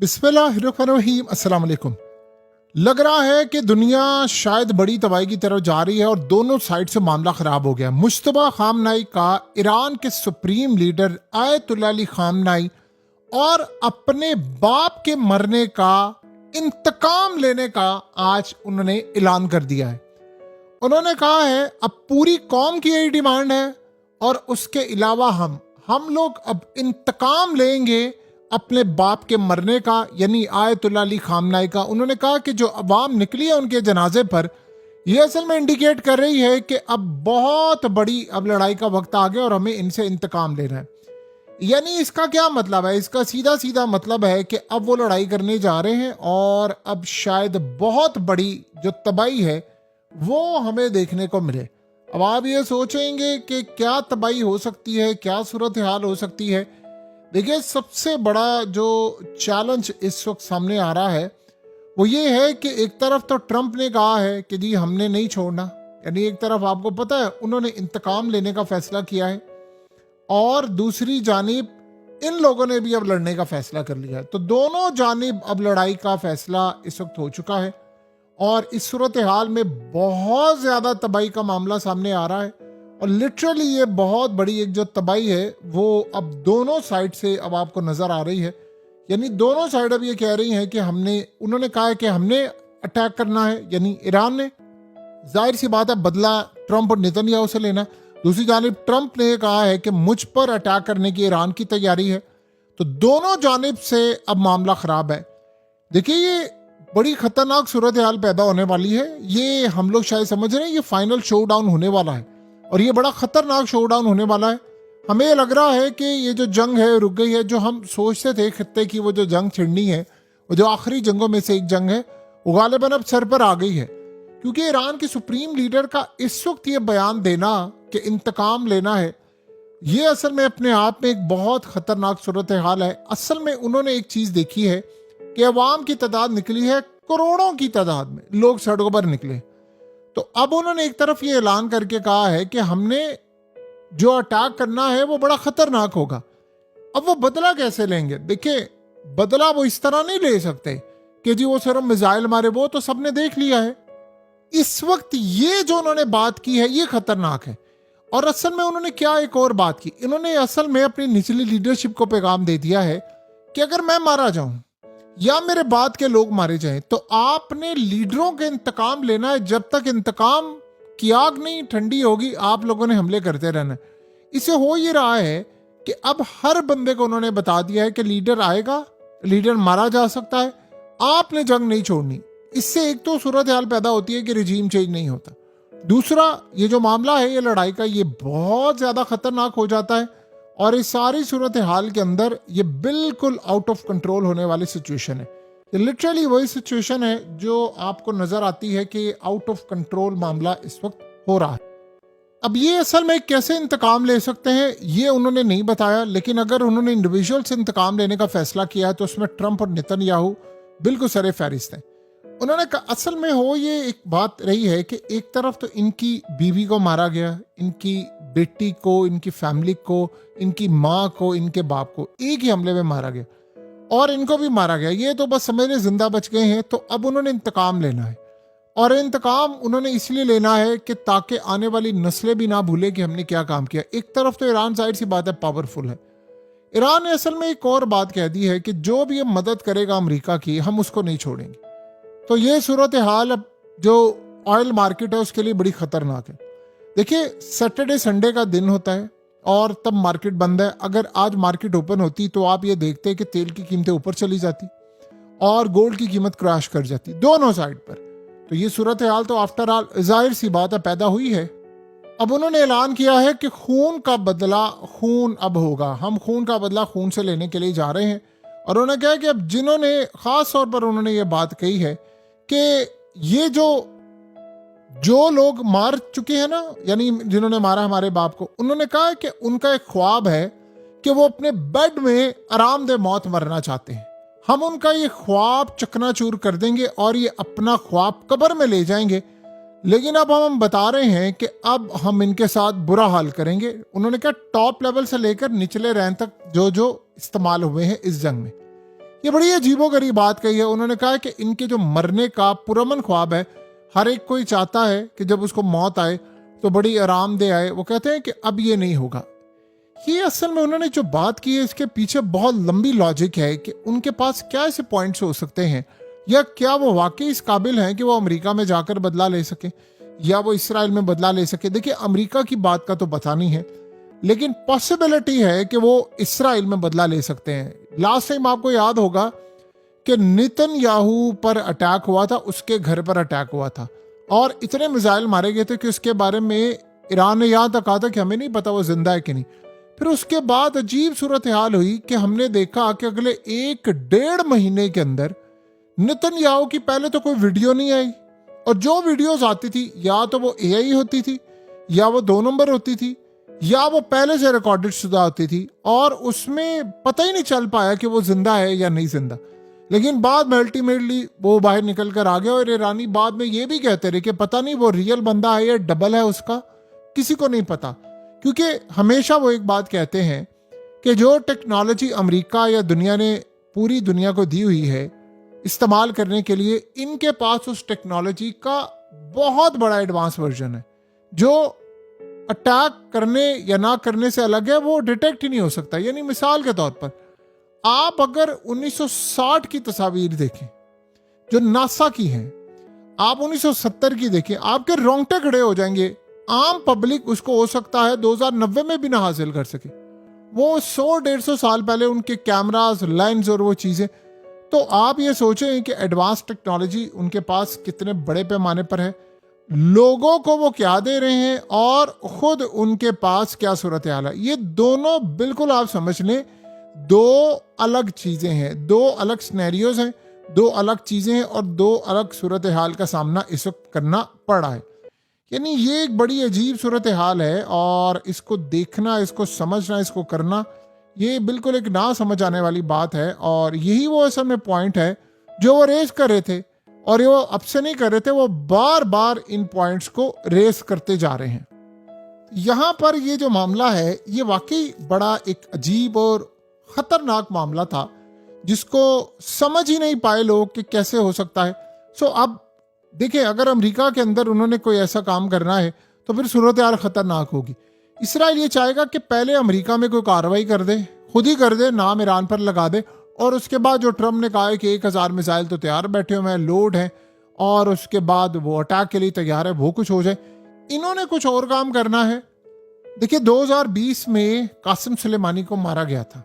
बिस्मिल्लाहिर्रहमानिर्रहीम। अस्सलाम वालेकुम। लग रहा है कि दुनिया शायद बड़ी तबाही की तरफ जा रही है और दोनों साइड से मामला खराब हो गया। मुश्तबा खामनाई का ईरान के सुप्रीम लीडर आयतुल्लाह अली खामनाई और अपने बाप के मरने का इंतकाम लेने का आज उन्होंने ऐलान कर दिया है। उन्होंने कहा है अब पूरी कौम की यही डिमांड है और उसके अलावा हम लोग अब इंतकाम लेंगे अपने बाप के मरने का, यानी आयतुल्लाह अली खामनाई का। उन्होंने कहा कि जो अवाम निकली है उनके जनाजे पर, यह असल में इंडिकेट कर रही है कि अब बहुत बड़ी अब लड़ाई का वक्त आ गया और हमें इनसे इंतकाम लेना है। यानी इसका क्या मतलब है? इसका सीधा सीधा मतलब है कि अब वो लड़ाई करने जा रहे हैं और अब शायद बहुत बड़ी जो तबाही है वो हमें देखने को मिले। अब आप ये सोचेंगे कि क्या तबाही हो सकती है, क्या सूरत हाल हो सकती है। देखिए, सबसे बड़ा जो चैलेंज इस वक्त सामने आ रहा है वो ये है कि एक तरफ तो ट्रंप ने कहा है कि जी हमने नहीं छोड़ना, यानी एक तरफ आपको पता है उन्होंने इंतकाम लेने का फैसला किया है और दूसरी जानिब इन लोगों ने भी अब लड़ने का फैसला कर लिया है। तो दोनों जानिब अब लड़ाई का फैसला इस वक्त हो चुका है और इस सूरत हाल में बहुत ज़्यादा तबाही का मामला सामने आ रहा है और लिटरली ये बहुत बड़ी एक जो तबाही है वो अब दोनों साइड से अब आपको नज़र आ रही है। यानी दोनों साइड अब ये कह रही हैं कि उन्होंने कहा है कि हमने अटैक करना है, यानी ईरान ने। जाहिर सी बात है बदला ट्रंप और नेतन्याहू से लेना। दूसरी जानिब ट्रंप ने कहा है कि मुझ पर अटैक करने की ईरान की तैयारी है। तो दोनों जानिब से अब मामला ख़राब है। देखिए, ये बड़ी खतरनाक सूरत हाल पैदा होने वाली है। ये हम लोग शायद समझ रहे हैं ये फाइनल शो डाउन होने वाला है और ये बड़ा खतरनाक शो डाउन होने वाला है। हमें लग रहा है कि ये जो जंग है रुक गई है। जो हम सोचते थे खत्ते की वो जो जंग छिड़नी है, वो जो आखिरी जंगों में से एक जंग है, वो गालिबन अब सर पर आ गई है। क्योंकि ईरान के सुप्रीम लीडर का इस वक्त ये बयान देना कि इंतकाम लेना है, ये असल में अपने आप में एक बहुत खतरनाक सूरत हाल है। असल में उन्होंने एक चीज़ देखी है कि अवाम की तादाद निकली है, करोड़ों की तादाद में लोग सड़कों पर निकले। तो अब उन्होंने एक तरफ ये ऐलान करके कहा है कि हमने जो अटैक करना है वो बड़ा खतरनाक होगा। अब वो बदला कैसे लेंगे? देखिए, बदला वो इस तरह नहीं ले सकते कि जी वो सिर्फ मिसाइल मारे, वो तो सबने देख लिया है। इस वक्त ये जो उन्होंने बात की है ये खतरनाक है। और असल में उन्होंने क्या एक और बात की, इन्होंने असल में अपनी निचली लीडरशिप को पैगाम दे दिया है कि अगर मैं मारा जाऊं या मेरे बाद के लोग मारे जाएं तो आपने लीडरों के इंतकाम लेना है। जब तक इंतकाम की आग नहीं ठंडी होगी आप लोगों ने हमले करते रहना है। इसे हो ये रहा है कि अब हर बंदे को उन्होंने बता दिया है कि लीडर आएगा, लीडर मारा जा सकता है, आपने जंग नहीं छोड़नी। इससे एक तो सूरत हाल पैदा होती है कि रिजीम चेंज नहीं होता। दूसरा, ये जो मामला है ये लड़ाई का, ये बहुत ज़्यादा खतरनाक हो जाता है और इस सारी सूरत हाल के अंदर ये बिल्कुल आउट ऑफ कंट्रोल होने वाली सिचुएशन है। ये लिटरली वही सिचुएशन है जो आपको नज़र आती है कि आउट ऑफ कंट्रोल मामला इस वक्त हो रहा है। अब ये असल में कैसे इंतकाम ले सकते हैं ये उन्होंने नहीं बताया, लेकिन अगर उन्होंने इंडिविजुअल से इंतकाम लेने का फैसला किया है तो उसमें ट्रंप और नेतन्याहू बिल्कुल सरे फहरिस्त हैं। उन्होंने कहा असल में हो ये एक बात रही है कि एक तरफ तो इनकी बीवी को मारा गया, इनकी बेटी को, इनकी फैमिली को, इनकी माँ को, इनके बाप को एक ही हमले में मारा गया और इनको भी मारा गया। ये तो बस समझ लें जिंदा बच गए हैं। तो अब उन्होंने इंतकाम लेना है और इंतकाम उन्होंने इसलिए लेना है कि ताकि आने वाली नस्लें भी ना भूले कि हमने क्या काम किया। एक तरफ तो ईरान जाहिर सी बात है पावरफुल है। ईरान ने असल में एक और बात कह दी है कि जो भी हम मदद करेगा अमेरिका की, हम उसको नहीं छोड़ेंगे। तो ये सूरत हाल अब जो ऑयल मार्केट है उसके लिए बड़ी खतरनाक है। देखिए, सैटरडे संडे का दिन होता है और तब मार्केट बंद है। अगर आज मार्केट ओपन होती तो आप ये देखते कि तेल की कीमतें ऊपर चली जाती और गोल्ड की कीमत क्रैश कर जाती दोनों साइड पर। तो ये सूरत हाल तो आफ्टर ऑल जाहिर सी बात है पैदा हुई है। अब उन्होंने ऐलान किया है कि खून का बदला खून अब होगा। हम खून का बदला खून से लेने के लिए जा रहे हैं। और उन्होंने कहा कि अब जिन्होंने खास तौर पर उन्होंने ये बात कही है कि ये जो लोग मार चुके हैं ना, यानी जिन्होंने मारा हमारे बाप को, उन्होंने कहा कि उनका एक ख्वाब है कि वो अपने बेड में आरामदेह मौत मरना चाहते हैं। हम उनका ये ख्वाब चकनाचूर कर देंगे और ये अपना ख्वाब कब्र में ले जाएंगे। लेकिन अब हम बता रहे हैं कि अब हम इनके साथ बुरा हाल करेंगे। उन्होंने कहा टॉप लेवल से लेकर निचले रैंक तक जो जो इस्तेमाल हुए हैं इस जंग में, ये बड़ी अजीबोगरीब बात कही है। उन्होंने कहा है कि इनके जो मरने का पुरअमन ख्वाब है, हर एक कोई चाहता है कि जब उसको मौत आए तो बड़ी आरामदेह आए। वो कहते हैं कि अब ये नहीं होगा। ये असल में उन्होंने जो बात की है इसके पीछे बहुत लंबी लॉजिक है कि उनके पास क्या ऐसे पॉइंट्स हो सकते हैं, या क्या वो वाकई इस काबिल हैं कि वो अमेरिका में जाकर बदला ले सके या वो इसराइल में बदला ले सके। देखिए, अमेरिका की बात का तो पता नहीं है, लेकिन पॉसिबिलिटी है कि वो इसराइल में बदला ले सकते हैं। लास्ट टाइम आपको याद होगा कि नेतन्याहू पर अटैक हुआ था, उसके घर पर अटैक हुआ था और इतने मिसाइल मारे गए थे कि उसके बारे में ईरान ने यहां तक कहा था कि हमें नहीं पता वो जिंदा है कि नहीं। फिर उसके बाद अजीब सूरत हाल हुई कि हमने देखा कि अगले 1-1.5 महीने के अंदर नेतन्याहू की पहले तो कोई वीडियो नहीं आई, और जो वीडियोस आती थी या तो वो एआई होती थी या वो 2 नंबर होती थी या वो पहले से रिकॉर्डेड शुदा होती थी, और उसमें पता ही नहीं चल पाया कि वो जिंदा है या नहीं जिंदा। लेकिन बाद में अल्टीमेटली वो बाहर निकल कर आ गया, और ईरानी बाद में ये भी कहते रहे कि पता नहीं वो रियल बंदा है या डबल है उसका, किसी को नहीं पता। क्योंकि हमेशा वो एक बात कहते हैं कि जो टेक्नोलॉजी अमेरिका या दुनिया ने पूरी दुनिया को दी हुई है इस्तेमाल करने के लिए, इनके पास उस टेक्नोलॉजी का बहुत बड़ा एडवांस वर्जन है जो अटैक करने या ना करने से अलग है, वो डिटेक्ट ही नहीं हो सकता। यानी मिसाल के तौर पर आप अगर 1960 की तस्वीर देखें जो नासा की हैं, आप 1970 की देखें, आपके रोंगटे खड़े हो जाएंगे। आम पब्लिक उसको हो सकता है 2090 में भी ना हासिल कर सके। वो 100-150 साल पहले उनके कैमरास, लेंस और वो चीजें। तो आप ये सोचें कि एडवांस टेक्नोलॉजी उनके पास कितने बड़े पैमाने पर है, लोगों को वो क्या दे रहे हैं और खुद उनके पास क्या सूरत हाल है। ये दोनों बिल्कुल आप समझ लें 2 अलग चीजें हैं, 2 अलग सिनेरियोज हैं, 2 अलग चीजें हैं और 2 अलग सूरत हाल का सामना इस वक्त करना पड़ रहा है। यानी ये एक बड़ी अजीब सूरत हाल है, और इसको देखना, इसको समझना, इसको करना, ये बिल्कुल एक ना समझ आने वाली बात है। और यही वो असल में पॉइंट है जो वो रेस कर रहे थे, और ये वो अब से नहीं कर रहे थे, वो बार बार इन पॉइंट्स को रेस करते जा रहे हैं। यहां पर ये जो मामला है ये वाकई बड़ा एक अजीब और खतरनाक मामला था, जिसको समझ ही नहीं पाए लोग कि कैसे हो सकता है। अब देखिए, अगर अमेरिका के अंदर उन्होंने कोई ऐसा काम करना है तो फिर सूरत हाल खतरनाक होगी। इसराइल ये चाहेगा कि पहले अमेरिका में कोई कार्रवाई कर दे, खुद ही कर दे, नाम ईरान पर लगा दे, और उसके बाद जो ट्रम्प ने कहा है कि 1000 मिसाइल तो तैयार बैठे हुए हैं, लोड है, और उसके बाद वो अटैक के लिए तैयार है, वो कुछ हो जाए। इन्होंने कुछ और काम करना है। देखिए, 2020 में कासिम सुलेमानी को मारा गया था।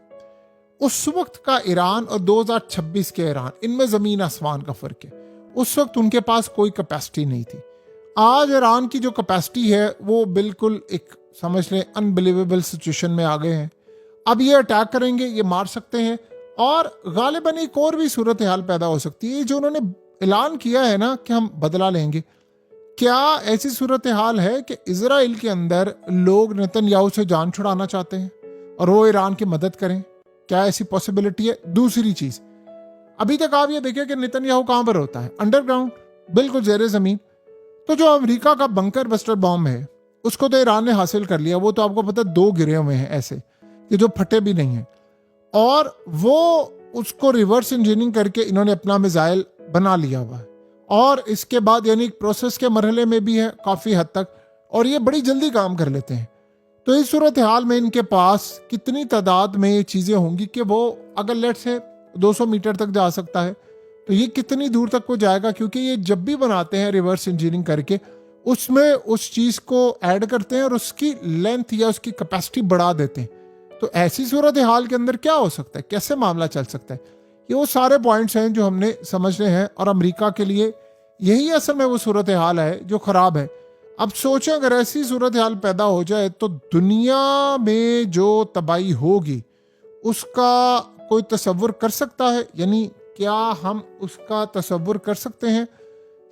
उस वक्त का ईरान और 2026 के ईरान, इनमें जमीन आसमान का फर्क है। उस वक्त उनके पास कोई कैपेसिटी नहीं थी। आज ईरान की जो कैपेसिटी है वो बिल्कुल एक समझ लें अनबिलीवेबल सिचुएशन में आ गए हैं। अब ये अटैक करेंगे, ये मार सकते हैं, और गालिबन एक और भी सूरत हाल पैदा हो सकती है। जो उन्होंने ऐलान किया है ना कि हम बदला लेंगे, क्या ऐसी सूरत हाल है कि इजराइल के अंदर लोग नेतन्याहू से जान छुड़ाना चाहते हैं और वो ईरान की मदद करें? क्या ऐसी पॉसिबिलिटी है? दूसरी चीज, अभी तक आप ये देखिए कि नेतन्याहू कहां पर होता है? अंडरग्राउंड, बिल्कुल जेरे जमीन। तो जो अमेरिका का बंकर बस्टर बॉम्ब है उसको तो ईरान ने हासिल कर लिया। वो तो आपको पता 2 गिरे हुए हैं ऐसे कि जो फटे भी नहीं है, और वो उसको रिवर्स इंजीनियरिंग करके इन्होंने अपना मिसाइल बना लिया हुआ है। और इसके बाद यानी प्रोसेस के मरहले में भी है काफी हद तक, और ये बड़ी जल्दी काम कर लेते हैं। तो इस सूरत हाल में इनके पास कितनी तादाद में ये चीजें होंगी कि वो अगर लेट से 200 मीटर तक जा सकता है तो ये कितनी दूर तक वो जाएगा? क्योंकि ये जब भी बनाते हैं रिवर्स इंजीनियरिंग करके, उसमें उस चीज को ऐड करते हैं और उसकी लेंथ या उसकी कैपेसिटी बढ़ा देते हैं। तो ऐसी सूरत हाल के अंदर क्या हो सकता है, कैसे मामला चल सकता है? ये वो सारे पॉइंट्स हैं जो हमने समझने हैं, और अमेरिका के लिए यही असल में वो सूरत हाल है जो खराब है। अब सोचें, अगर ऐसी सूरत हाल पैदा हो जाए तो दुनिया में जो तबाही होगी उसका कोई तसव्वुर कर सकता है? यानी क्या हम उसका तसव्वुर कर सकते हैं?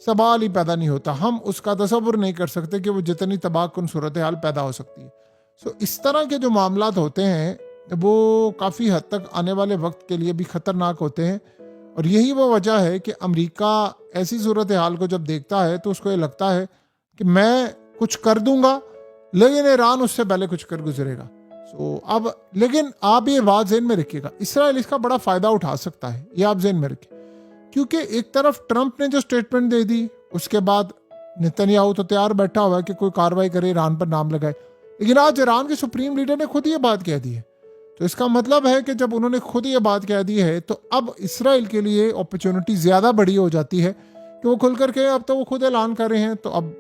सवाल ही पैदा नहीं होता। हम उसका तसव्वुर नहीं कर सकते कि वो जितनी तबाहकुन सूरत हाल पैदा हो सकती है। इस तरह के जो मामलात होते हैं वो काफ़ी हद तक आने वाले वक्त के लिए भी ख़तरनाक होते हैं, और यही वो वजह है कि अमेरिका ऐसी सूरत हाल को जब देखता है तो उसको ये लगता है कि मैं कुछ कर दूंगा, लेकिन ईरान उससे पहले कुछ कर गुजरेगा। अब लेकिन आप ये बात ज़हन में रखिएगा, इसराइल इसका बड़ा फ़ायदा उठा सकता है, ये आप ज़हन में रखिए। क्योंकि एक तरफ ट्रंप ने जो स्टेटमेंट दे दी, उसके बाद नेतन्याहू तो तैयार बैठा हुआ है कि कोई कार्रवाई करे, ईरान पर नाम लगाए, लेकिन आज ईरान के सुप्रीम लीडर ने खुद ये बात कह दी है। तो इसका मतलब है कि जब उन्होंने खुद ये बात कह दी है तो अब इसराइल के लिए अपॉर्चुनिटी ज़्यादा बड़ी हो जाती है कि वो खुल कर के, अब तो वो खुद ऐलान कर रहे हैं, तो अब